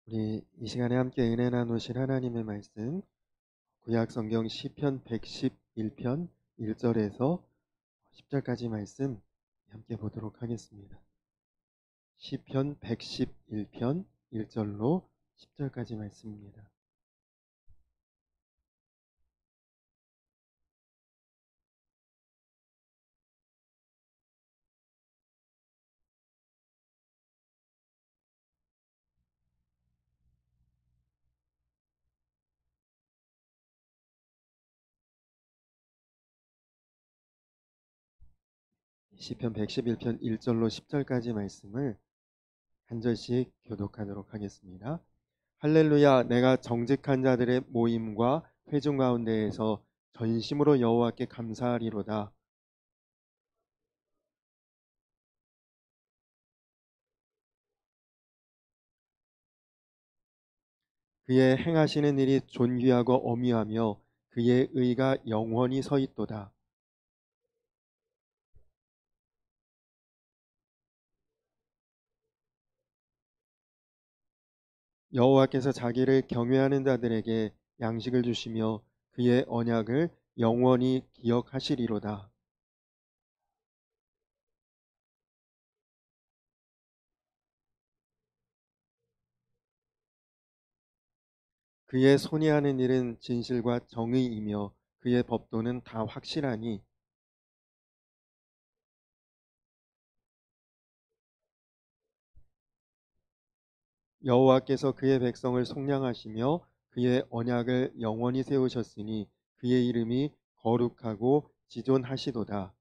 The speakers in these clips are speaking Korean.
우리 이 시간에 함께 은혜 나누실 하나님의 말씀 구약 성경 시편 111편 1절에서 10절까지 말씀 함께 보도록 하겠습니다. 시편 111편 1절로 10절까지 말씀입니다. 시편 111편 1절로 10절까지 말씀을 한 절씩 교독하도록 하겠습니다. 할렐루야. 내가 정직한 자들의 모임과 회중 가운데에서 전심으로 여호와께 감사하리로다. 그의 행하시는 일이 존귀하고 어미하며 그의 의가 영원히 서 있도다. 여호와께서 자기를 경외하는 자들에게 양식을 주시며 그의 언약을 영원히 기억하시리로다. 그의 손이 하는 일은 진실과 정의이며 그의 법도는 다 확실하니 여호와께서 그의 백성을 속량하시며 그의 언약을 영원히 세우셨으니 그의 이름이 거룩하고 지존하시도다.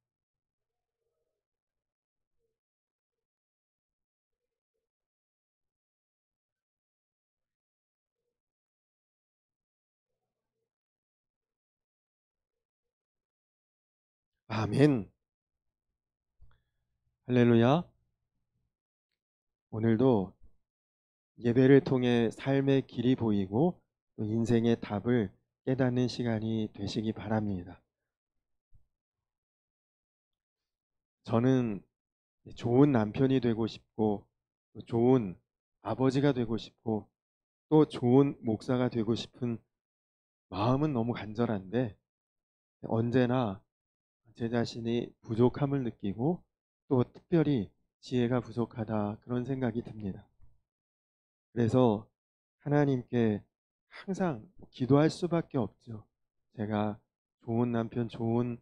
아멘. 할렐루야. 오늘도 예배를 통해 삶의 길이 보이고 또 인생의 답을 깨닫는 시간이 되시기 바랍니다. 저는 좋은 남편이 되고 싶고 또 좋은 아버지가 되고 싶고 또 좋은 목사가 되고 싶은 마음은 너무 간절한데 언제나 제 자신이 부족함을 느끼고 또 특별히 지혜가 부족하다 그런 생각이 듭니다. 그래서 하나님께 항상 기도할 수밖에 없죠. 제가 좋은 남편, 좋은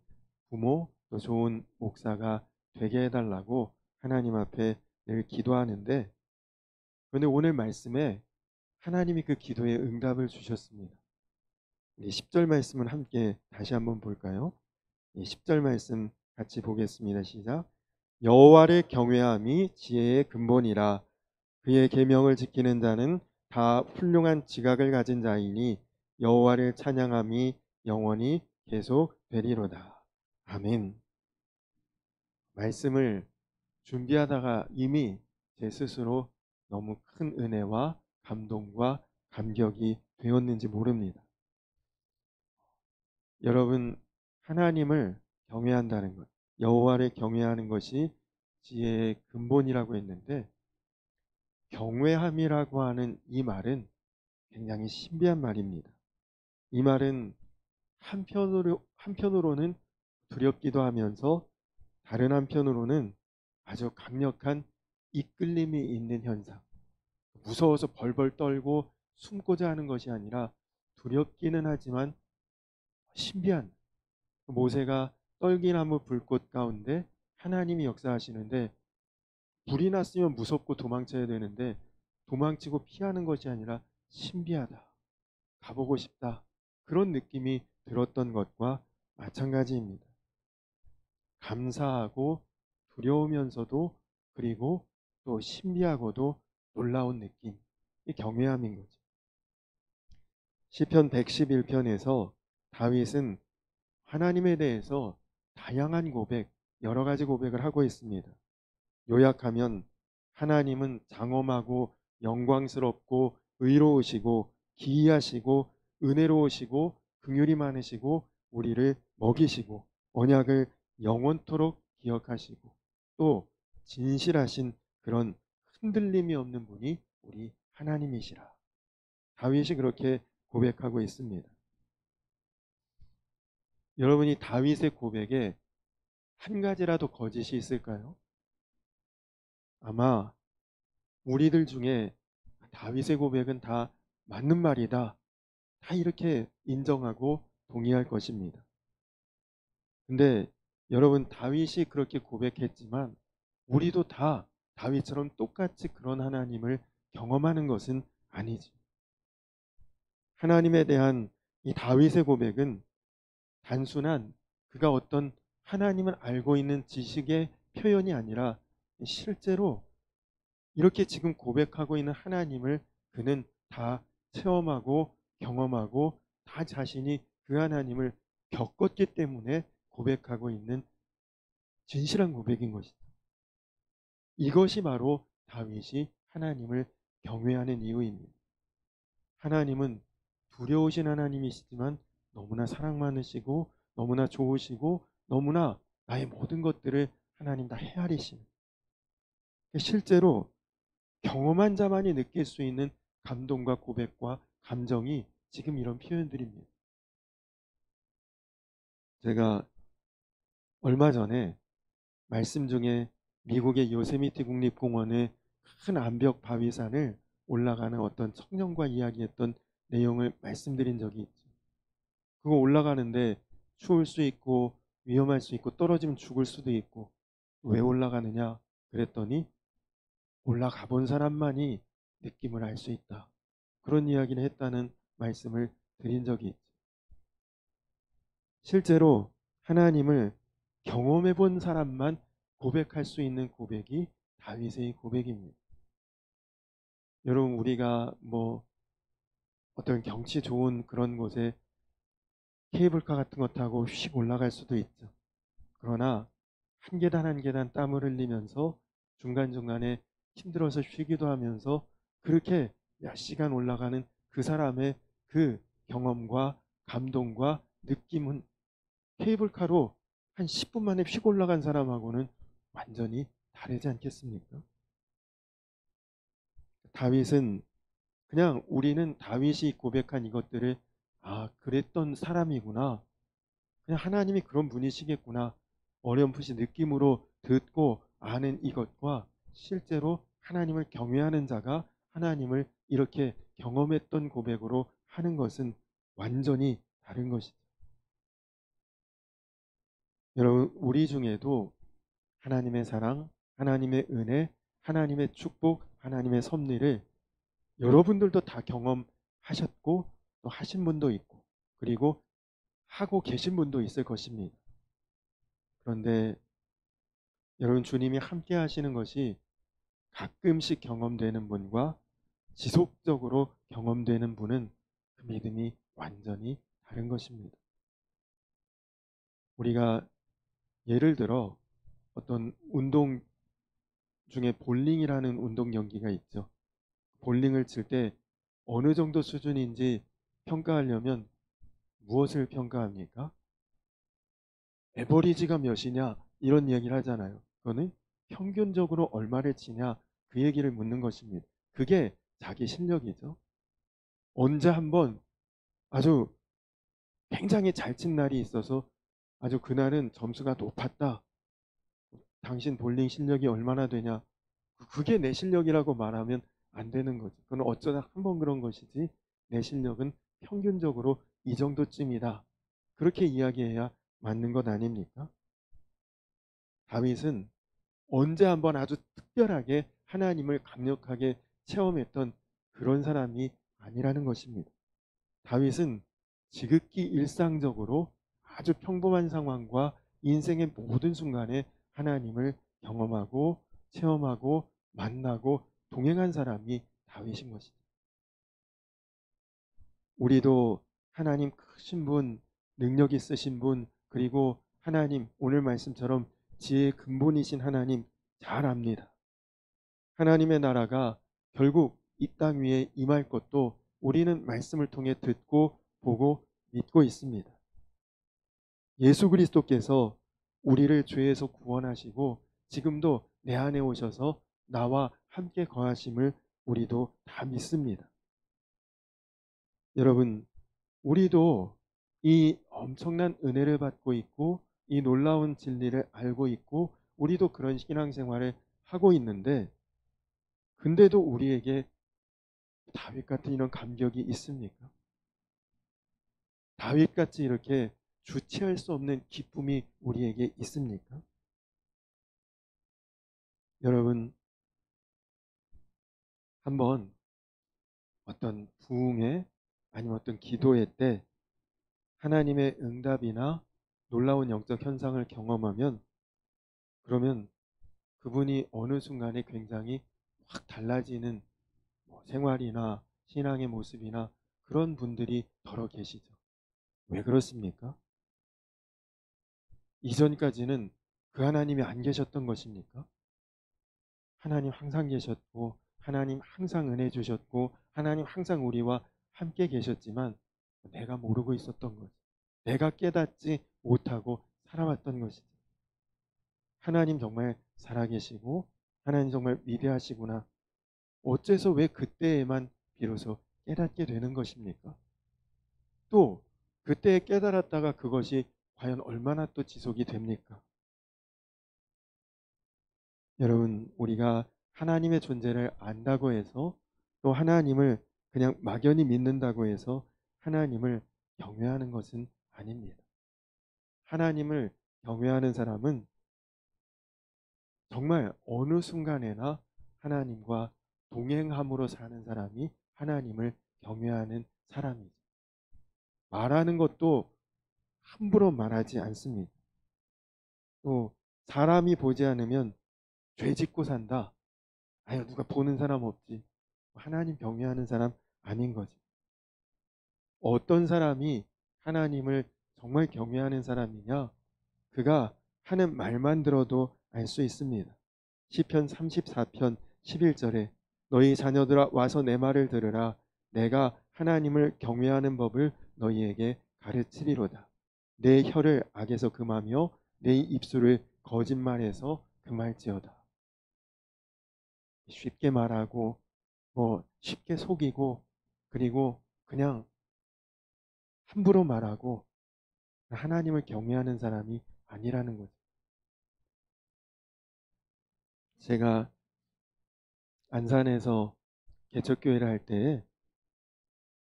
부모, 또 좋은 목사가 되게 해달라고 하나님 앞에 늘 기도하는데, 그런데 오늘 말씀에 하나님이 그 기도에 응답을 주셨습니다. 10절 말씀을 함께 다시 한번 볼까요? 10절 말씀 같이 보겠습니다. 시작. 여호와를 경외함이 지혜의 근본이라. 그의 계명을 지키는 자는 다 훌륭한 지각을 가진 자이니 여호와를 찬양함이 영원히 계속 되리로다. 아멘. 말씀을 준비하다가 이미 제 스스로 너무 큰 은혜와 감동과 감격이 되었는지 모릅니다. 여러분, 하나님을 경외한다는 것, 여호와를 경외하는 것이 지혜의 근본이라고 했는데, 경외함이라고 하는 이 말은 굉장히 신비한 말입니다. 이 말은 한편으로는 두렵기도 하면서 다른 한편으로는 아주 강력한 이끌림이 있는 현상. 무서워서 벌벌 떨고 숨고자 하는 것이 아니라 두렵기는 하지만 신비한, 모세가 떨기나무 불꽃 가운데 하나님이 역사하시는데 불이 났으면 무섭고 도망쳐야 되는데 도망치고 피하는 것이 아니라 신비하다, 가보고 싶다, 그런 느낌이 들었던 것과 마찬가지입니다. 감사하고 두려우면서도 그리고 또 신비하고도 놀라운 느낌, 이 경외함인 거죠. 시편 111편에서 다윗은 하나님에 대해서 다양한 고백, 여러 가지 고백을 하고 있습니다. 요약하면 하나님은 장엄하고 영광스럽고 의로우시고 기이하시고 은혜로우시고 긍휼이 많으시고 우리를 먹이시고 언약을 영원토록 기억하시고 또 진실하신 그런 흔들림이 없는 분이 우리 하나님이시라. 다윗이 그렇게 고백하고 있습니다. 여러분이 다윗의 고백에 한 가지라도 거짓이 있을까요? 아마 우리들 중에 다윗의 고백은 다 맞는 말이다, 다 이렇게 인정하고 동의할 것입니다. 근데 여러분, 다윗이 그렇게 고백했지만 우리도 다 다윗처럼 똑같이 그런 하나님을 경험하는 것은 아니지. 하나님에 대한 이 다윗의 고백은 단순한 그가 어떤 하나님을 알고 있는 지식의 표현이 아니라 실제로 이렇게 지금 고백하고 있는 하나님을 그는 다 체험하고 경험하고 다 자신이 그 하나님을 겪었기 때문에 고백하고 있는 진실한 고백인 것이다. 이것이 바로 다윗이 하나님을 경외하는 이유입니다. 하나님은 두려우신 하나님이시지만 너무나 사랑 많으시고 너무나 좋으시고 너무나 나의 모든 것들을 하나님 다 헤아리시는, 실제로 경험한 자만이 느낄 수 있는 감동과 고백과 감정이 지금 이런 표현들입니다. 제가 얼마 전에 말씀 중에 미국의 요세미티 국립공원의 큰 암벽 바위산을 올라가는 어떤 청년과 이야기했던 내용을 말씀드린 적이 있죠. 그거 올라가는데 추울 수 있고 위험할 수 있고 떨어지면 죽을 수도 있고 왜 올라가느냐 그랬더니 올라가 본 사람만이 느낌을 알 수 있다, 그런 이야기를 했다는 말씀을 드린 적이 있죠. 실제로 하나님을 경험해 본 사람만 고백할 수 있는 고백이 다윗의 고백입니다. 여러분, 우리가 뭐 어떤 경치 좋은 그런 곳에 케이블카 같은 거 타고 휙 올라갈 수도 있죠. 그러나 한 계단 한 계단 땀을 흘리면서 중간중간에 힘들어서 쉬기도 하면서 그렇게 몇 시간 올라가는 그 사람의 그 경험과 감동과 느낌은 케이블카로 한 10분 만에 휙 올라간 사람하고는 완전히 다르지 않겠습니까? 다윗은 그냥 우리는 다윗이 고백한 이것들을 그랬던 사람이구나, 그냥 하나님이 그런 분이시겠구나 어렴풋이 느낌으로 듣고 아는 이것과 실제로 하나님을 경외하는 자가 하나님을 이렇게 경험했던 고백으로 하는 것은 완전히 다른 것이죠. 여러분, 우리 중에도 하나님의 사랑, 하나님의 은혜, 하나님의 축복, 하나님의 섭리를 여러분들도 다 경험하셨고 또 하신 분도 있고 그리고 하고 계신 분도 있을 것입니다. 그런데 여러분, 주님이 함께 하시는 것이 가끔씩 경험되는 분과 지속적으로 경험되는 분은 그 믿음이 완전히 다른 것입니다. 우리가 예를 들어 어떤 운동 중에 볼링이라는 운동 경기가 있죠. 볼링을 칠 때 어느 정도 수준인지 평가하려면 무엇을 평가합니까? 에버리지가 몇이냐 이런 얘기를 하잖아요. 그거는 평균적으로 얼마를 치냐 그 얘기를 묻는 것입니다. 그게 자기 실력이죠. 언제 한번 아주 굉장히 잘 친 날이 있어서 아주 그날은 점수가 높았다, 당신 볼링 실력이 얼마나 되냐, 그게 내 실력이라고 말하면 안 되는 거죠. 그건 어쩌다 한 번 그런 것이지 내 실력은 평균적으로 이 정도쯤이다, 그렇게 이야기해야 맞는 것 아닙니까? 다윗은 언제 한번 아주 특별하게 하나님을 강력하게 체험했던 그런 사람이 아니라는 것입니다. 다윗은 지극히 일상적으로 아주 평범한 상황과 인생의 모든 순간에 하나님을 경험하고 체험하고 만나고 동행한 사람이 다윗인 것입니다. 우리도 하나님 크신 분, 능력 있으신 분, 그리고 하나님 오늘 말씀처럼 지혜의 근본이신 하나님 잘 압니다. 하나님의 나라가 결국 이 땅 위에 임할 것도 우리는 말씀을 통해 듣고 보고 믿고 있습니다. 예수 그리스도께서 우리를 죄에서 구원하시고 지금도 내 안에 오셔서 나와 함께 거하심을 우리도 다 믿습니다. 여러분, 우리도 이 엄청난 은혜를 받고 있고 이 놀라운 진리를 알고 있고 우리도 그런 신앙생활을 하고 있는데, 근데도 우리에게 다윗 같은 이런 감격이 있습니까? 다윗같이 이렇게 주체할 수 없는 기쁨이 우리에게 있습니까? 여러분, 한번 어떤 부흥회 아니면 어떤 기도회 때 하나님의 응답이나 놀라운 영적 현상을 경험하면, 그러면 그분이 어느 순간에 굉장히 확 달라지는 생활이나 신앙의 모습이나 그런 분들이 더러 계시죠. 왜 그렇습니까? 이전까지는 그 하나님이 안 계셨던 것입니까? 하나님 항상 계셨고 하나님 항상 은혜 주셨고 하나님 항상 우리와 함께 계셨지만 내가 모르고 있었던 거지. 내가 깨닫지 못하고 살아왔던 것이지. 하나님 정말 살아계시고 하나님 정말 위대하시구나. 어째서 왜 그때에만 비로소 깨닫게 되는 것입니까? 또 그때 깨달았다가 그것이 과연 얼마나 또 지속이 됩니까? 여러분, 우리가 하나님의 존재를 안다고 해서 또 하나님을 그냥 막연히 믿는다고 해서 하나님을 경외하는 것은 아닙니다. 하나님을 경외하는 사람은 정말 어느 순간에나 하나님과 동행함으로 사는 사람이 하나님을 경외하는 사람이죠. 말하는 것도 함부로 말하지 않습니다. 또 사람이 보지 않으면 죄 짓고 산다. 아유, 누가 보는 사람 없지. 하나님 경외하는 사람 아닌 거지. 어떤 사람이 하나님을 정말 경외하는 사람이냐? 그가 하는 말만 들어도 알 수 있습니다. 시편 34편 11절에 너희 자녀들아 와서 내 말을 들으라. 내가 하나님을 경외하는 법을 너희에게 가르치리로다. 내 혀를 악에서 금하며 내 입술을 거짓말에서 금할지어다. 쉽게 말하고 쉽게 속이고 그리고 그냥 함부로 말하고 하나님을 경외하는 사람이 아니라는 거죠. 제가 안산에서 개척교회를 할 때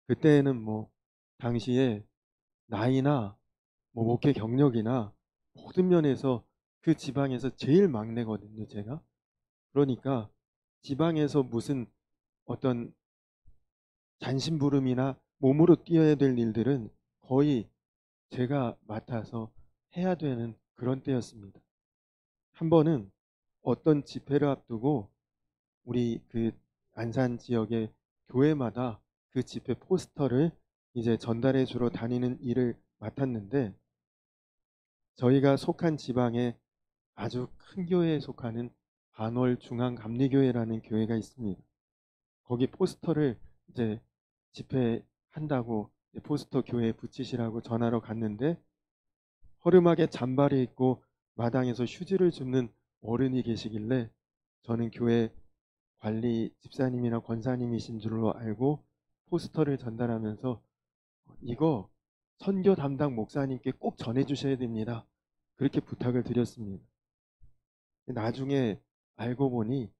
그때는 당시에 나이나 목회 경력이나 모든 면에서 그 지방에서 제일 막내거든요, 제가. 그러니까 지방에서 무슨 어떤 잔심부름이나 몸으로 뛰어야 될 일들은 거의 제가 맡아서 해야 되는 그런 때였습니다. 한 번은 어떤 집회를 앞두고 우리 그 안산 지역의 교회마다 그 집회 포스터를 이제 전달해 주러 다니는 일을 맡았는데, 저희가 속한 지방에 아주 큰 교회에 속하는 반월 중앙감리교회라는 교회가 있습니다. 거기 포스터를 이제 집회한다고 포스터 교회에 붙이시라고 전하러 갔는데, 허름하게 잠바를 입고 마당에서 휴지를 줍는 어른이 계시길래 저는 교회 관리 집사님이나 권사님이신 줄로 알고 포스터를 전달하면서 이거 선교 담당 목사님께 꼭 전해주셔야 됩니다. 그렇게 부탁을 드렸습니다. 나중에 알고 보니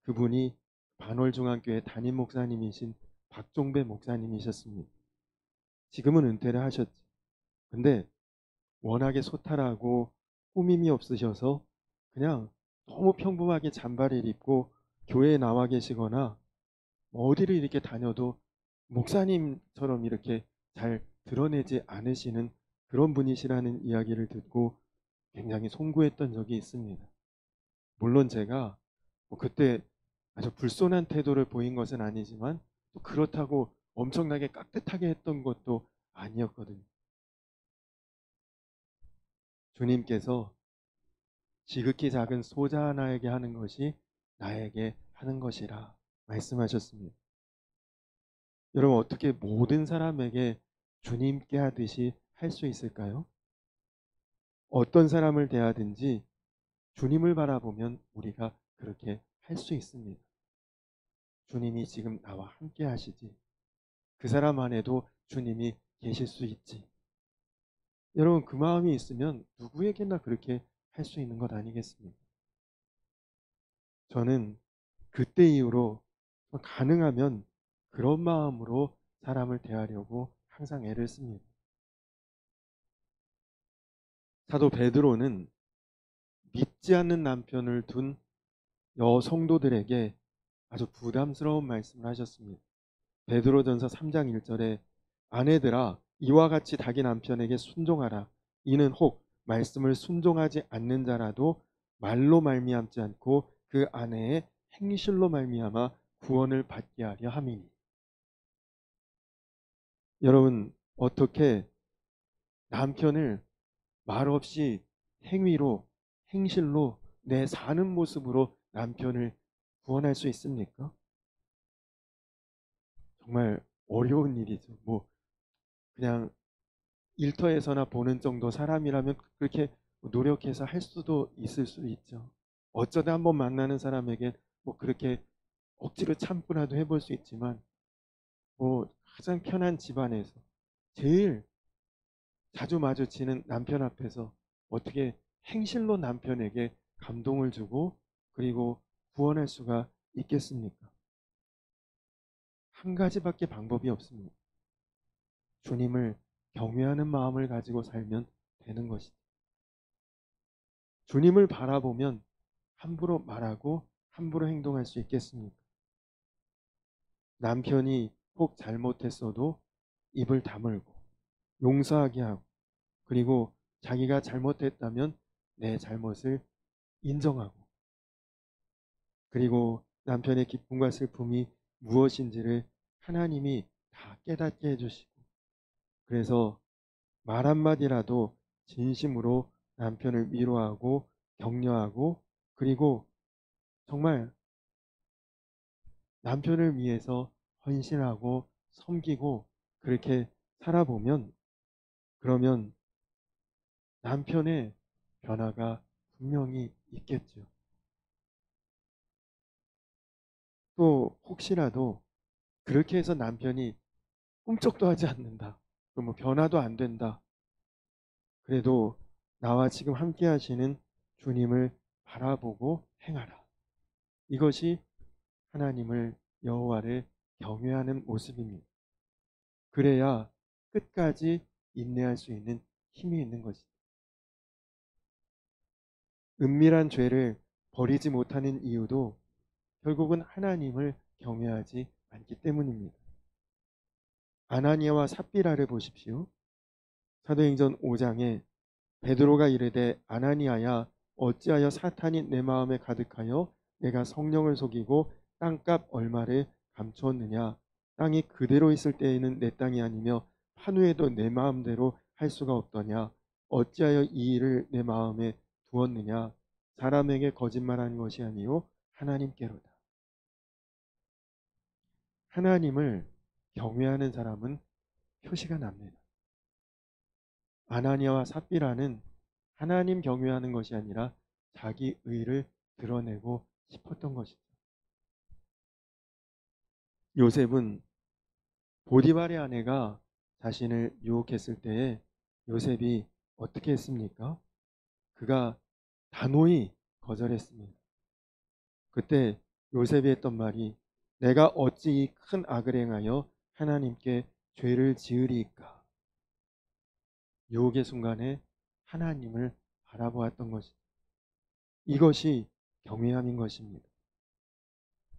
그분이 반월중앙교회 담임 목사님이신 박종배 목사님이셨습니다. 지금은 은퇴를 하셨지. 근데 워낙에 소탈하고 꾸밈이 없으셔서 그냥 너무 평범하게 잠바를 입고 교회에 나와 계시거나 어디를 이렇게 다녀도 목사님처럼 이렇게 잘 드러내지 않으시는 그런 분이시라는 이야기를 듣고 굉장히 송구했던 적이 있습니다. 물론 제가 그때 아주 불손한 태도를 보인 것은 아니지만 또 그렇다고 엄청나게 깍듯하게 했던 것도 아니었거든요. 주님께서 지극히 작은 소자 하나에게 하는 것이 나에게 하는 것이라 말씀하셨습니다. 여러분, 어떻게 모든 사람에게 주님께 하듯이 할 수 있을까요? 어떤 사람을 대하든지 주님을 바라보면 우리가 그렇게 할 수 있습니다. 주님이 지금 나와 함께 하시지. 그 사람 안에도 주님이 계실 수 있지. 여러분, 그 마음이 있으면 누구에게나 그렇게 할 수 있는 것 아니겠습니까? 저는 그때 이후로 가능하면 그런 마음으로 사람을 대하려고 항상 애를 씁니다. 사도 베드로는 믿지 않는 남편을 둔 여성도들에게 아주 부담스러운 말씀을 하셨습니다. 베드로전서 3장 1절에 아내들아 이와 같이 자기 남편에게 순종하라. 이는 혹 말씀을 순종하지 않는 자라도 말로 말미암지 않고 그 아내의 행실로 말미암아 구원을 받게 하려 함이니. 여러분, 어떻게 남편을 말없이 행위로, 행실로, 내 사는 모습으로 남편을 구원할 수 있습니까? 정말 어려운 일이죠. 뭐 그냥 일터에서나 보는 정도 사람이라면 그렇게 노력해서 할 수도 있을 수 있죠. 어쩌다 한번 만나는 사람에게 뭐 그렇게 억지로 참고라도 해볼 수 있지만, 뭐 가장 편한 집안에서 제일 자주 마주치는 남편 앞에서 어떻게 행실로 남편에게 감동을 주고 그리고 구원할 수가 있겠습니까? 한 가지밖에 방법이 없습니다. 주님을 경외하는 마음을 가지고 살면 되는 것이죠. 주님을 바라보면 함부로 말하고 함부로 행동할 수 있겠습니까? 남편이 혹 잘못했어도 입을 다물고 용서하게 하고, 그리고 자기가 잘못했다면 내 잘못을 인정하고, 그리고 남편의 기쁨과 슬픔이 무엇인지를 하나님이 다 깨닫게 해주시고, 그래서 말 한마디라도 진심으로 남편을 위로하고 격려하고, 그리고 정말 남편을 위해서 헌신하고 섬기고 그렇게 살아보면, 그러면 남편의 변화가 분명히 있겠죠. 또 혹시라도 그렇게 해서 남편이 꿈쩍도 하지 않는다, 뭐 변화도 안 된다, 그래도 나와 지금 함께 하시는 주님을 바라보고 행하라. 이것이 하나님을, 여호와를 경외하는 모습입니다. 그래야 끝까지 인내할 수 있는 힘이 있는 것이죠. 은밀한 죄를 버리지 못하는 이유도 결국은 하나님을 경외하지 않기 때문입니다. 아나니아와 삽비라를 보십시오. 사도행전 5장에 베드로가 이르되 아나니아야 어찌하여 사탄이 내 마음에 가득하여 내가 성령을 속이고 땅값 얼마를 감추었느냐. 땅이 그대로 있을 때에는 내 땅이 아니며 판후에도 내 마음대로 할 수가 없더냐. 어찌하여 이 일을 내 마음에 두었느냐. 사람에게 거짓말한 것이 아니요 하나님께로다. 하나님을 경외하는 사람은 표시가 납니다. 아나니아와 삽비라는 하나님 경외하는 것이 아니라 자기 의를 드러내고 싶었던 것이죠. 요셉은 보디발의 아내가 자신을 유혹했을 때에 요셉이 어떻게 했습니까? 그가 단호히 거절했습니다. 그때 요셉이 했던 말이 내가 어찌 이 큰 악을 행하여 하나님께 죄를 지으리이까. 유혹의 순간에 하나님을 바라보았던 것입니다. 이것이 경외함인 것입니다.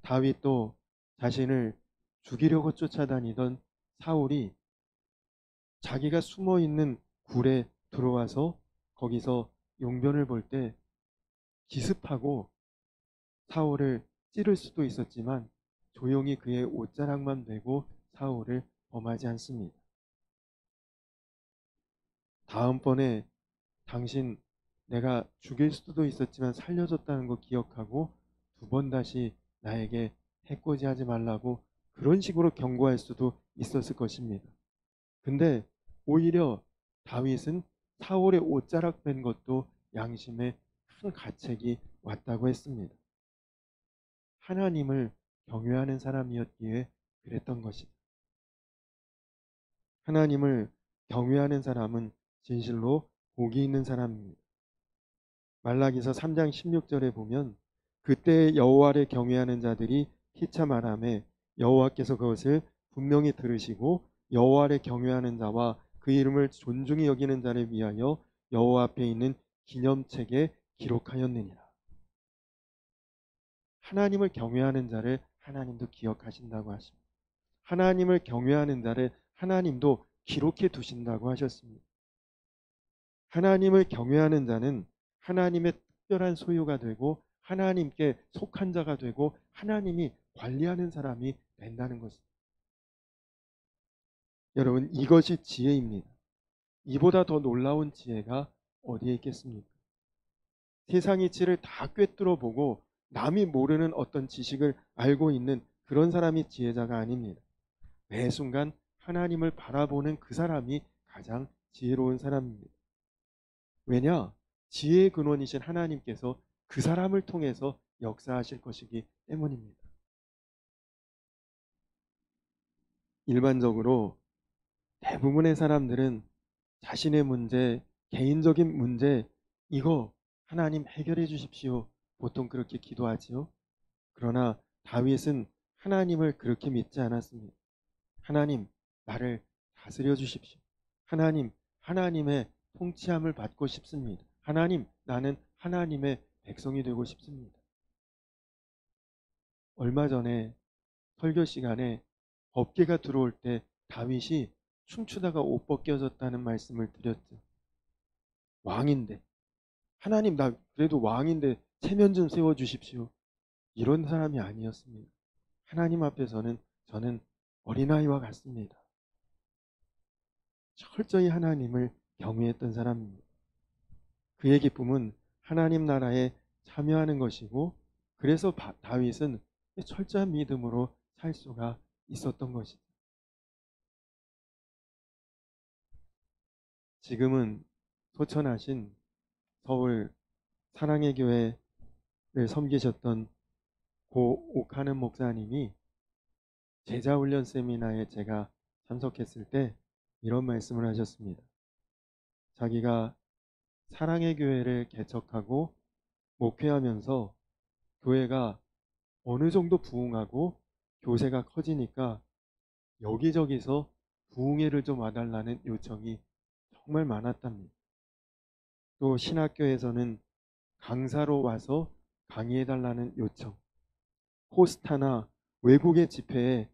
다윗도 자신을 죽이려고 쫓아다니던 사울이 자기가 숨어 있는 굴에 들어와서 거기서 용변을 볼 때 기습하고 사울을 찌를 수도 있었지만 조용히 그의 옷자락만 메고 사울을 범하지 않습니다. 다음번에 당신 내가 죽일 수도 있었지만 살려줬다는 거 기억하고 두 번 다시 나에게 해코지하지 말라고 그런 식으로 경고할 수도 있었을 것입니다. 근데 오히려 다윗은 사울의 옷자락 뺀 것도 양심에 큰 가책이 왔다고 했습니다. 하나님을 경외하는 사람이었기에 그랬던 것이다. 하나님을 경외하는 사람은 진실로 복이 있는 사람입니다. 말라기서 3장 16절에 보면 그때 여호와를 경외하는 자들이 희차 말하매 여호와께서 그것을 분명히 들으시고 여호와를 경외하는 자와 그 이름을 존중히 여기는 자를 위하여 여호와 앞에 있는 기념책에 기록하였느니라. 하나님을 경외하는 자를 하나님도 기억하신다고 하십니다. 하나님을 경외하는 자를 하나님도 기록해 두신다고 하셨습니다. 하나님을 경외하는 자는 하나님의 특별한 소유가 되고 하나님께 속한 자가 되고 하나님이 관리하는 사람이 된다는 것입니다. 여러분, 이것이 지혜입니다. 이보다 더 놀라운 지혜가 어디에 있겠습니까? 세상 이치를 다 꿰뚫어 보고 남이 모르는 어떤 지식을 알고 있는 그런 사람이 지혜자가 아닙니다. 매 순간 하나님을 바라보는 그 사람이 가장 지혜로운 사람입니다. 왜냐? 지혜의 근원이신 하나님께서 그 사람을 통해서 역사하실 것이기 때문입니다. 일반적으로 대부분의 사람들은 자신의 문제, 개인적인 문제, 이거 하나님 해결해 주십시오. 보통 그렇게 기도하지요. 그러나 다윗은 하나님을 그렇게 믿지 않았습니다. 하나님, 나를 다스려 주십시오. 하나님, 하나님의 통치함을 받고 싶습니다. 하나님, 나는 하나님의 백성이 되고 싶습니다. 얼마 전에 설교 시간에 법궤가 들어올 때 다윗이 춤추다가 옷 벗겨졌다는 말씀을 드렸죠. 왕인데, 하나님, 나 그래도 왕인데 체면 좀 세워주십시오. 이런 사람이 아니었습니다. 하나님 앞에서는 저는 어린아이와 같습니다. 철저히 하나님을 경외했던 사람입니다. 그의 기쁨은 하나님 나라에 참여하는 것이고, 그래서 다윗은 철저한 믿음으로 살 수가 있었던 것이죠. 지금은 소천하신 서울 사랑의 교회를 섬기셨던 고 옥하는 목사님이 제자훈련 세미나에 제가 참석했을 때 이런 말씀을 하셨습니다. 자기가 사랑의 교회를 개척하고 목회하면서 교회가 어느 정도 부흥하고 교세가 커지니까 여기저기서 부흥회를 좀 와달라는 요청이 정말 많았답니다. 또 신학교에서는 강사로 와서 강의해달라는 요청, 포스타나 외국의 집회에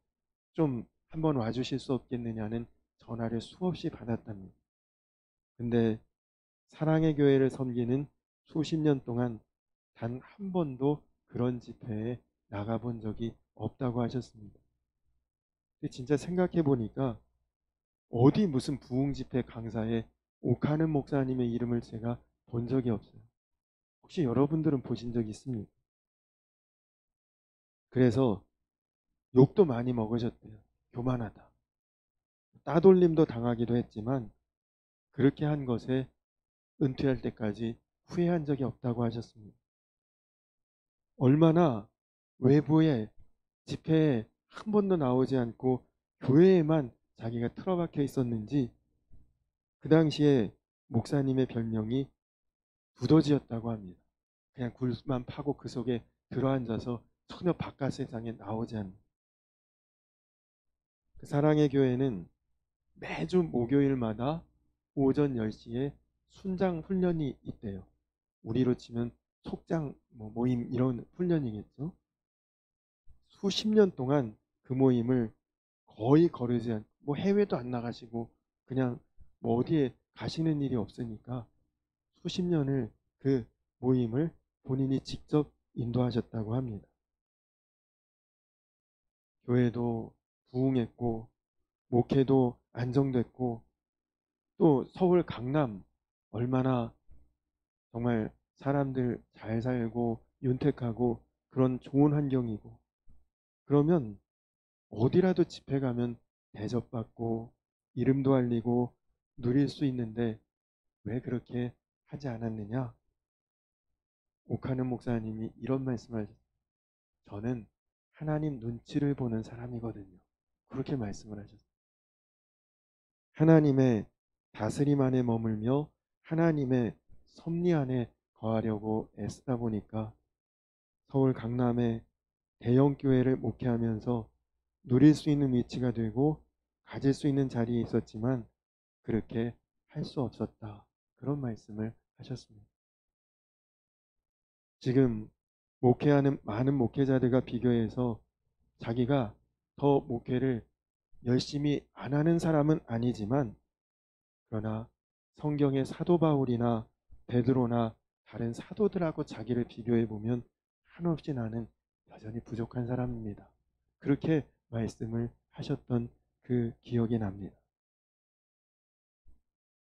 좀 한번 와주실 수 없겠느냐는 전화를 수없이 받았답니다. 근데 사랑의 교회를 섬기는 수십 년 동안 단 한 번도 그런 집회에 나가본 적이 없다고 하셨습니다. 근데 진짜 생각해 보니까 어디 무슨 부흥 집회 강사에 옥하는 목사님의 이름을 제가 본 적이 없어요. 혹시 여러분들은 보신 적 있습니까? 그래서 욕도 많이 먹으셨대요. 교만하다. 따돌림도 당하기도 했지만 그렇게 한 것에 은퇴할 때까지 후회한 적이 없다고 하셨습니다. 얼마나 외부에 집회에 한 번도 나오지 않고 교회에만 자기가 틀어박혀 있었는지 그 당시에 목사님의 별명이 두더지였다고 합니다. 그냥 굴만 파고 그 속에 들어앉아서 전혀 바깥 세상에 나오지 않는. 그 사랑의 교회는 매주 목요일마다 오전 10시에 순장 훈련이 있대요. 우리로 치면 속장 모임 이런 훈련이겠죠. 수십 년 동안 그 모임을 거의 거르지 않고 해외도 안 나가시고 그냥 어디에 가시는 일이 없으니까 수십 년을 그 모임을 본인이 직접 인도하셨다고 합니다. 교회도 부흥했고 목회도 안정됐고 또 서울 강남 얼마나 정말 사람들 잘 살고 윤택하고 그런 좋은 환경이고 그러면 어디라도 집회 가면 대접받고 이름도 알리고 누릴 수 있는데 왜 그렇게 하지 않았느냐? 옥하는 목사님이 이런 말씀을 하셨어요. 저는 하나님 눈치를 보는 사람이거든요. 그렇게 말씀을 하셨어요. 하나님의 다스림 안에 머물며 하나님의 섭리 안에 거하려고 애쓰다 보니까 서울 강남의 대형 교회를 목회하면서 누릴 수 있는 위치가 되고 가질 수 있는 자리에 있었지만 그렇게 할 수 없었다. 그런 말씀을 하셨습니다. 지금 목회하는 많은 목회자들과 비교해서 자기가 더 목회를 열심히 안 하는 사람은 아니지만 그러나 성경의 사도 바울이나 베드로나 다른 사도들하고 자기를 비교해 보면 한없이 나는 여전히 부족한 사람입니다. 그렇게 말씀을 하셨던 그 기억이 납니다.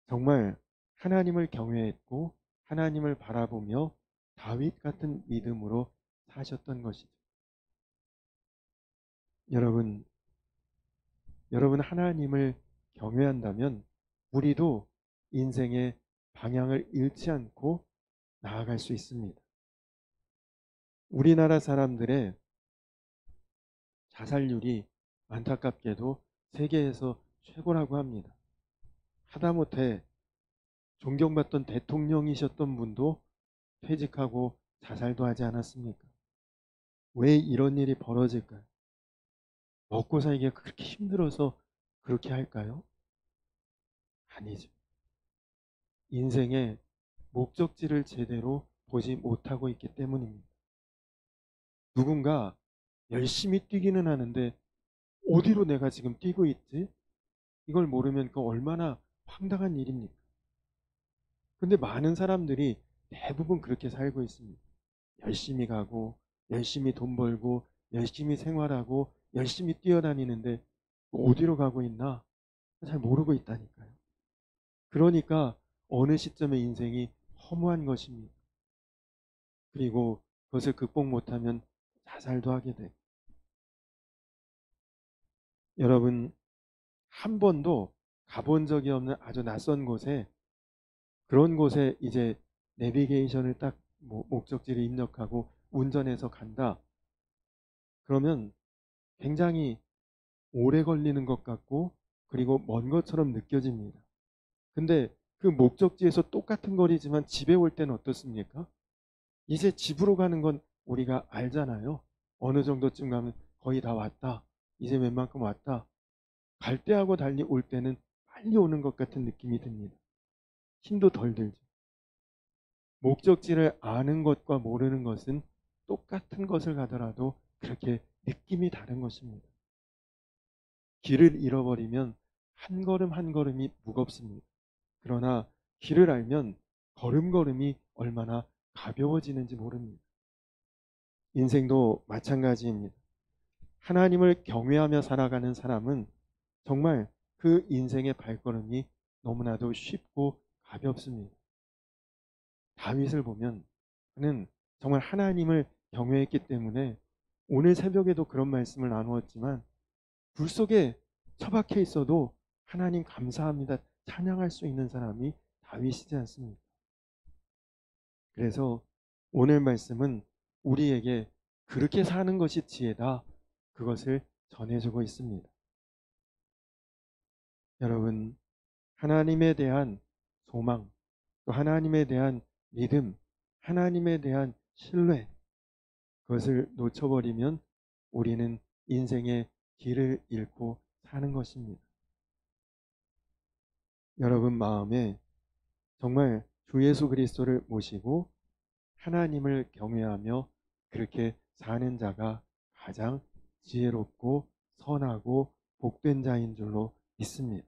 정말 하나님을 경외했고 하나님을 바라보며 다윗 같은 믿음으로 사셨던 것이죠. 여러분 하나님을 경외한다면 우리도 인생의 방향을 잃지 않고 나아갈 수 있습니다. 우리나라 사람들의 자살률이 안타깝게도 세계에서 최고라고 합니다. 하다못해 존경받던 대통령이셨던 분도 퇴직하고 자살도 하지 않았습니까? 왜 이런 일이 벌어질까요? 먹고 살기가 그렇게 힘들어서 그렇게 할까요? 아니죠. 인생의 목적지를 제대로 보지 못하고 있기 때문입니다. 누군가 열심히 뛰기는 하는데 어디로 내가 지금 뛰고 있지? 이걸 모르면 그 얼마나 황당한 일입니까? 근데 많은 사람들이 대부분 그렇게 살고 있습니다. 열심히 가고 열심히 돈 벌고 열심히 생활하고 열심히 뛰어다니는데 어디로 가고 있나 잘 모르고 있다니까요. 그러니까 어느 시점에 인생이 허무한 것입니다. 그리고 그것을 극복 못하면 자살도 하게 돼. 여러분 한 번도 가본 적이 없는 아주 낯선 곳에 그런 곳에 이제 내비게이션을 딱 목적지를 입력하고 운전해서 간다. 그러면 굉장히 오래 걸리는 것 같고 그리고 먼 것처럼 느껴집니다. 근데 그 목적지에서 똑같은 거리지만 집에 올 때는 어떻습니까? 이제 집으로 가는 건 우리가 알잖아요. 어느 정도쯤 가면 거의 다 왔다. 이제 웬만큼 왔다. 갈 때하고 달리 올 때는 빨리 오는 것 같은 느낌이 듭니다. 힘도 덜 들죠. 목적지를 아는 것과 모르는 것은 똑같은 것을 가더라도 그렇게 느낌이 다른 것입니다. 길을 잃어버리면 한 걸음 한 걸음이 무겁습니다. 그러나 길을 알면 걸음걸음이 얼마나 가벼워지는지 모릅니다. 인생도 마찬가지입니다. 하나님을 경외하며 살아가는 사람은 정말 그 인생의 발걸음이 너무나도 쉽고 가볍습니다. 다윗을 보면 그는 정말 하나님을 경외했기 때문에 오늘 새벽에도 그런 말씀을 나누었지만 불 속에 처박혀 있어도 하나님 감사합니다. 찬양할 수 있는 사람이 다윗이지 않습니까? 그래서 오늘 말씀은 우리에게 그렇게 사는 것이 지혜다. 그것을 전해주고 있습니다. 여러분, 하나님에 대한 소망, 또 하나님에 대한 믿음, 하나님에 대한 신뢰, 그것을 놓쳐버리면 우리는 인생의 길을 잃고 사는 것입니다. 여러분 마음에 정말 주 예수 그리스도를 모시고 하나님을 경외하며 그렇게 사는 자가 가장 지혜롭고 선하고 복된 자인 줄로 믿습니다.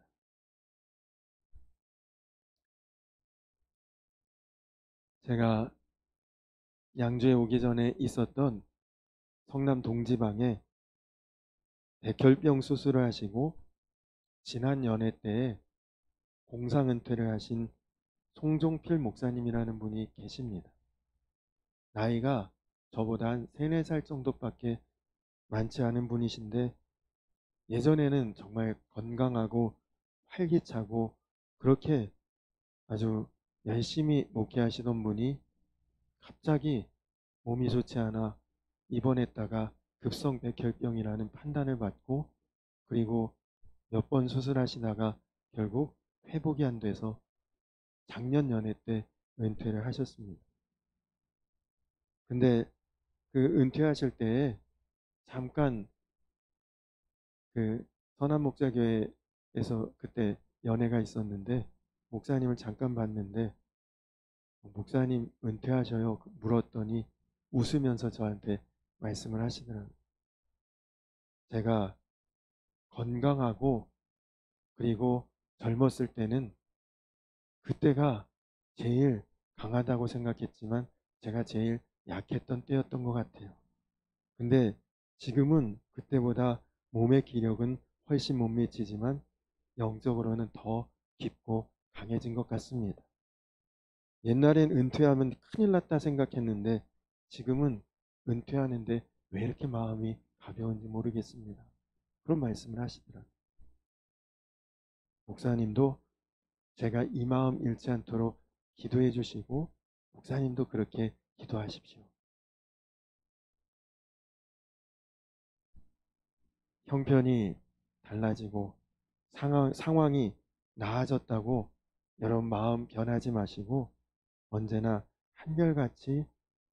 제가 양주에 오기 전에 있었던 성남 동지방에 백혈병 수술을 하시고 지난 연회 때에 공상은퇴를 하신 송종필 목사님이라는 분이 계십니다. 나이가 저보다 한 3, 4살 정도밖에 많지 않은 분이신데 예전에는 정말 건강하고 활기차고 그렇게 아주 열심히 목회하시던 분이 갑자기 몸이 좋지 않아 입원했다가 급성 백혈병이라는 판단을 받고 그리고 몇 번 수술하시다가 결국 회복이 안 돼서 작년 연애 때 은퇴를 하셨습니다. 근데 그 은퇴하실 때에 잠깐 그 선한 목자교회에서 그때 연회가 있었는데 목사님을 잠깐 봤는데 목사님 은퇴하셔요? 물었더니 웃으면서 저한테 말씀을 하시더라고요. 제가 건강하고 그리고 젊었을 때는 그때가 제일 강하다고 생각했지만 제가 제일 약했던 때였던 것 같아요. 근데 지금은 그때보다 몸의 기력은 훨씬 못 미치지만 영적으로는 더 깊고 강해진 것 같습니다. 옛날엔 은퇴하면 큰일 났다 생각했는데 지금은 은퇴하는데 왜 이렇게 마음이 가벼운지 모르겠습니다. 그런 말씀을 하시더라고요. 목사님도 제가 이 마음 잃지 않도록 기도해 주시고 목사님도 그렇게 기도하십시오. 형편이 달라지고 상황이 나아졌다고 여러분 마음 변하지 마시고 언제나 한결같이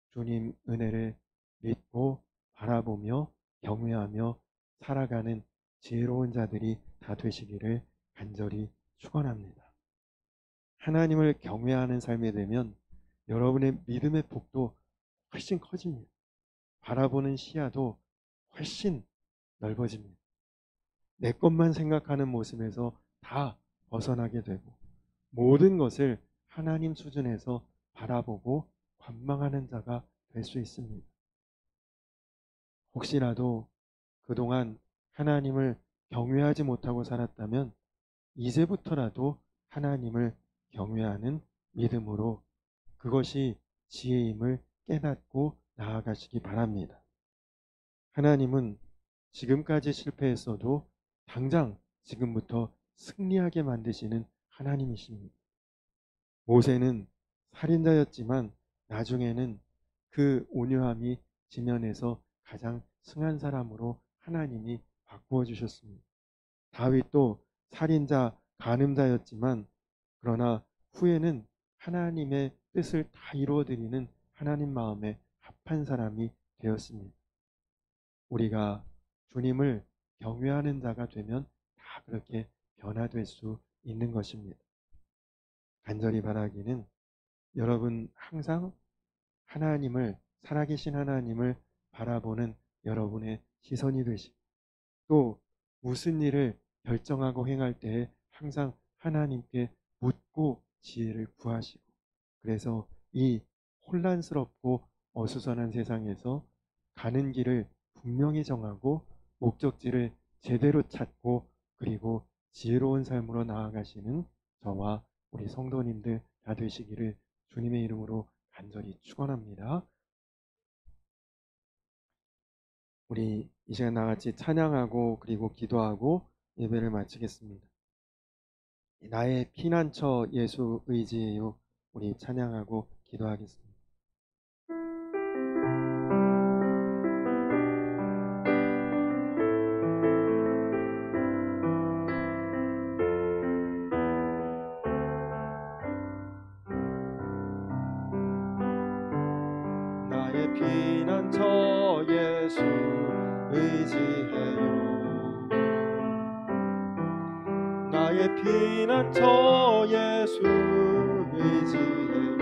주님 은혜를 믿고 바라보며 경외하며 살아가는 지혜로운 자들이 다 되시기를 간절히 축원합니다. 하나님을 경외하는 삶이 되면 여러분의 믿음의 폭도 훨씬 커집니다. 바라보는 시야도 훨씬 넓어집니다. 내 것만 생각하는 모습에서 다 벗어나게 되고 모든 것을 하나님 수준에서 바라보고 관망하는 자가 될 수 있습니다. 혹시라도 그동안 하나님을 경외하지 못하고 살았다면 이제부터라도 하나님을 경외하는 믿음으로 그것이 지혜임을 깨닫고 나아가시기 바랍니다. 하나님은 지금까지 실패했어도 당장 지금부터 승리하게 만드시는 하나님이십니다. 모세는 살인자였지만 나중에는 그 온유함이 지면에서 가장 승한 사람으로 하나님이 바꾸어 주셨습니다. 다윗도 살인자, 간음자였지만 그러나 후에는 하나님의 뜻을 다 이루어드리는 하나님 마음에 합한 사람이 되었습니다. 우리가 주님을 경외하는 자가 되면 다 그렇게 변화될 수 있는 것입니다. 간절히 바라기는 여러분 항상 하나님을 살아계신 하나님을 바라보는 여러분의 시선이 되시고 또 무슨 일을 결정하고 행할 때에 항상 하나님께 묻고 지혜를 구하시고 그래서 이 혼란스럽고 어수선한 세상에서 가는 길을 분명히 정하고 목적지를 제대로 찾고 그리고 지혜로운 삶으로 나아가시는 저와 우리 성도님들 다 되시기를 주님의 이름으로 간절히 축원합니다. 우리 이 시간 나같이 찬양하고 그리고 기도하고 예배를 마치겠습니다. 나의 피난처 예수 의지예요. 우리 찬양하고 기도하겠습니다. 나의 피난처 예수 의지해요. 나의 피난처 예수 의지해요.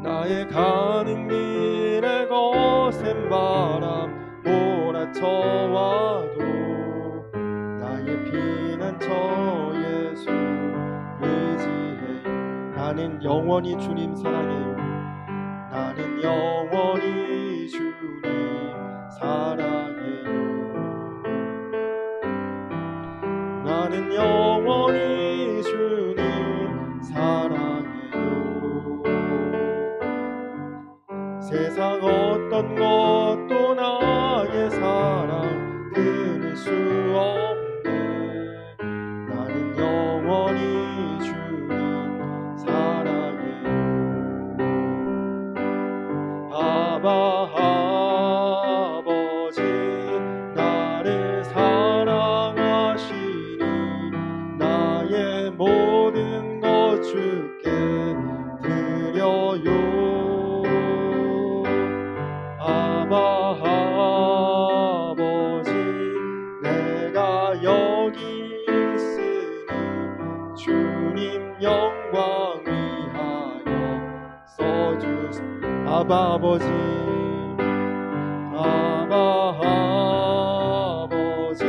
나의 가는 길에 거센 바람 몰아쳐와도 나의 피난처 예수 의지해요. 나는 영원히 주님 사랑해요. 나는 영원히 주님 사랑해요. 나는 영원히 주님 사랑해요. 세상 어떤 것도 나의 사랑 끊을 수 없네. 나는 영원히 주님 사랑해요. 아바 아버지 나를 사랑하시 아바 아버지, 아바 아버지,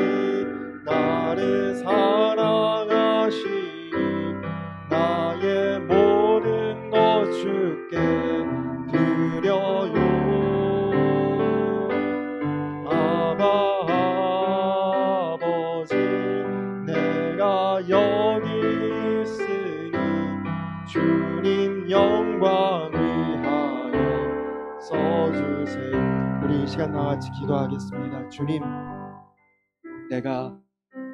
나를 사랑하시니 나의 모든 것 주께 드려요. 아바 아버지, 내가 여기 있으니 주님 영광 위하여 써주세요. 우리 이 시간 나같이 기도하겠습니다. 주님, 내가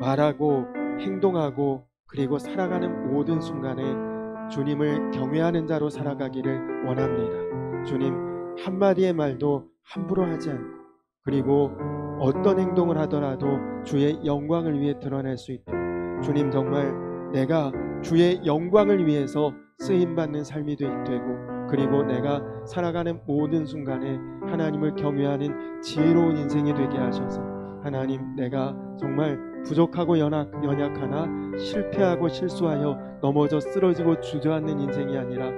말하고 행동하고 그리고 살아가는 모든 순간에 주님을 경외하는 자로 살아가기를 원합니다. 주님, 한마디의 말도 함부로 하지 않고 그리고 어떤 행동을 하더라도 주의 영광을 위해 드러낼 수 있도록 주님, 정말 내가 주의 영광을 위해서 쓰임받는 삶이 되고 그리고 내가 살아가는 모든 순간에 하나님을 경외하는 지혜로운 인생이 되게 하셔서 하나님, 내가 정말 부족하고 연약하나 실패하고 실수하여 넘어져 쓰러지고 주저앉는 인생이 아니라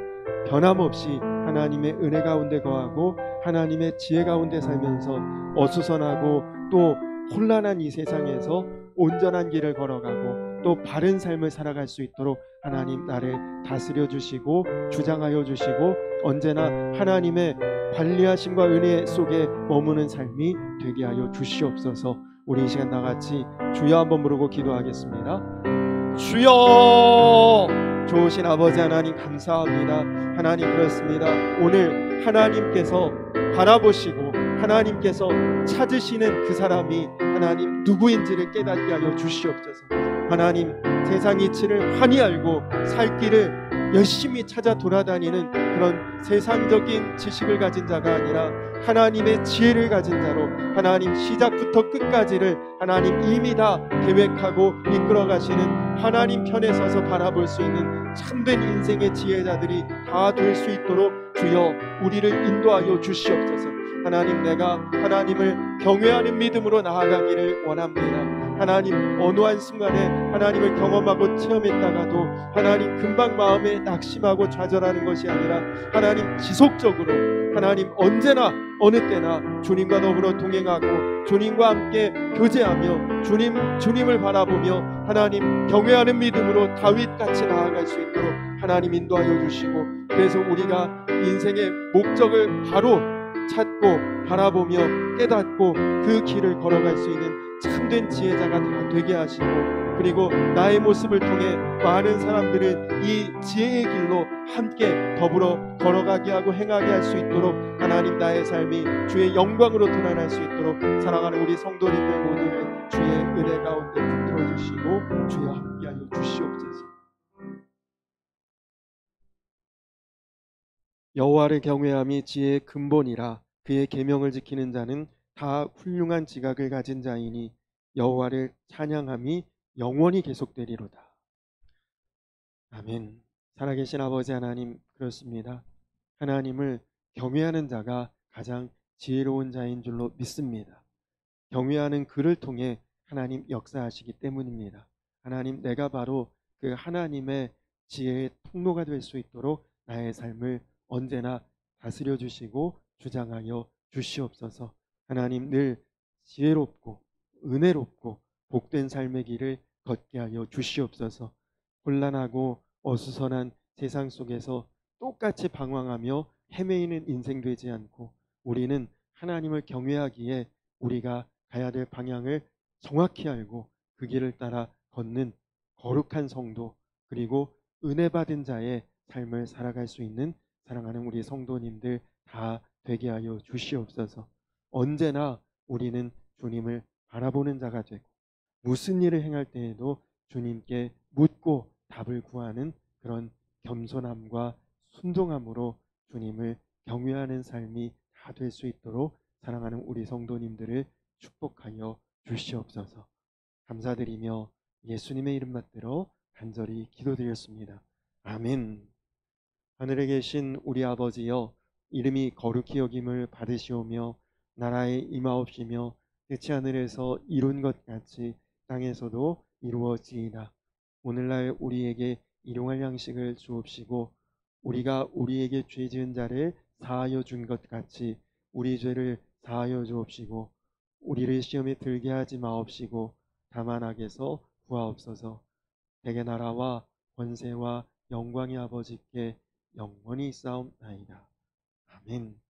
변함없이 하나님의 은혜 가운데 거하고 하나님의 지혜 가운데 살면서 어수선하고 또 혼란한 이 세상에서 온전한 길을 걸어가고 또 바른 삶을 살아갈 수 있도록 하나님 나를 다스려 주시고 주장하여 주시고 언제나 하나님의 관리하심과 은혜 속에 머무는 삶이 되게 하여 주시옵소서. 우리 이 시간 나같이 주여 한번 부르고 기도하겠습니다. 주여! 좋으신 아버지 하나님 감사합니다. 하나님, 그렇습니다. 오늘 하나님께서 바라보시고 하나님께서 찾으시는 그 사람이 하나님 누구인지를 깨닫게 하여 주시옵소서. 하나님, 세상 이치를 환히 알고 살 길을 열심히 찾아 돌아다니는 그런 세상적인 지식을 가진 자가 아니라 하나님의 지혜를 가진 자로 하나님 시작부터 끝까지를 하나님 이미 다 계획하고 이끌어 가시는 하나님 편에 서서 바라볼 수 있는 참된 인생의 지혜자들이 다 될 수 있도록 주여 우리를 인도하여 주시옵소서. 하나님, 내가 하나님을 경외하는 믿음으로 나아가기를 원합니다. 하나님, 어느 한 순간에 하나님을 경험하고 체험했다가도 하나님 금방 마음에 낙심하고 좌절하는 것이 아니라 하나님 지속적으로 하나님 언제나 어느 때나 주님과 더불어 동행하고 주님과 함께 교제하며 주님을 바라보며 하나님 경외하는 믿음으로 다윗같이 나아갈 수 있도록 하나님 인도하여 주시고, 그래서 우리가 인생의 목적을 바로 찾고 바라보며 깨닫고 그 길을 걸어갈 수 있는 참된 지혜자가 다 되게 하시고, 그리고 나의 모습을 통해 많은 사람들을 이 지혜의 길로 함께 더불어 걸어가게 하고 행하게 할 수 있도록 하나님 나의 삶이 주의 영광으로 드러날 수 있도록 사랑하는 우리 성도님들 모두를 주의 은혜 가운데 붙들어 주시고 주여 함께하여 주시옵소서. 여호와를 경외함이 지혜의 근본이라 그의 계명을 지키는 자는 다 훌륭한 지각을 가진 자이니 여호와를 찬양함이 영원히 계속되리로다. 아멘. 살아계신 아버지 하나님, 그렇습니다. 하나님을 경외하는 자가 가장 지혜로운 자인 줄로 믿습니다. 경외하는 그를 통해 하나님 역사하시기 때문입니다. 하나님, 내가 바로 그 하나님의 지혜의 통로가 될 수 있도록 나의 삶을 언제나 다스려 주시고 주장하여 주시옵소서. 하나님, 늘 지혜롭고 은혜롭고 복된 삶의 길을 걷게 하여 주시옵소서. 혼란하고 어수선한 세상 속에서 똑같이 방황하며 헤매이는 인생 되지 않고 우리는 하나님을 경외하기에 우리가 가야 될 방향을 정확히 알고 그 길을 따라 걷는 거룩한 성도, 그리고 은혜 받은 자의 삶을 살아갈 수 있는 사랑하는 우리 성도님들 다 되게 하여 주시옵소서. 언제나 우리는 주님을 바라보는 자가 되고 무슨 일을 행할 때에도 주님께 묻고 답을 구하는 그런 겸손함과 순종함으로 주님을 경외하는 삶이 다 될 수 있도록 사랑하는 우리 성도님들을 축복하여 주시옵소서. 감사드리며 예수님의 이름 받들어 간절히 기도드렸습니다. 아멘. 하늘에 계신 우리 아버지여, 이름이 거룩히 여김을 받으시오며 나라의 임하옵시며 끝이 하늘에서 이룬 것 같이 땅에서도 이루어지이다. 오늘날 우리에게 일용할 양식을 주옵시고 우리가 우리에게 죄 지은 자를 사하여 준 것 같이 우리 죄를 사하여 주옵시고 우리를 시험에 들게 하지 마옵시고 다만 악에서 구하옵소서. 대개 나라와 권세와 영광의 아버지께 영원히 싸움나이다. 아멘.